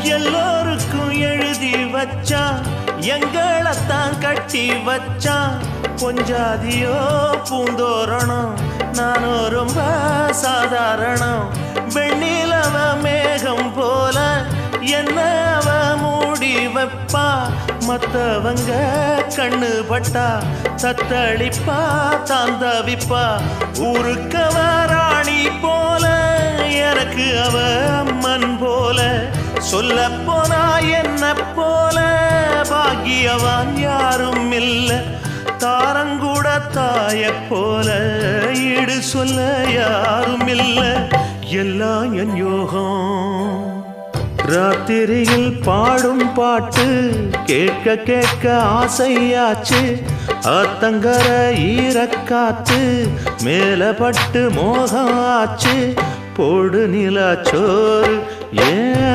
எல்லோருக்கும் எழுதி வச்சான் எங்களைத்தான் கட்டி வச்சான் பொஞ்சாதியோ பூந்தோரணம் நானோ ரொம்ப சாதாரணம் வெண்ணிலவ மேகம் போல என்ன அவ மூடி வைப்பா மத்தவங்க கண்ணு பட்டா தத்தளிப்பா தாந்தவிப்பா ஊருக்கவ ராணி போல எனக்கு அவ அம்மன் போல சொல்ல போனா என்ன போல பாக்கியவான் யாரும் இல்ல தாரங்கூட தாய போல ஈடு சொல்ல யாரும் இல்ல எல்லாம் என் யோகம் ராத்திரியில் பாடும் பாட்டு கேட்க கேட்க ஆசையாச்சு ஆத்தங்கர ஈரக்காத்து மேல பட்டு மோகம் ஆச்சு போடு நிலா சோறு ஏன்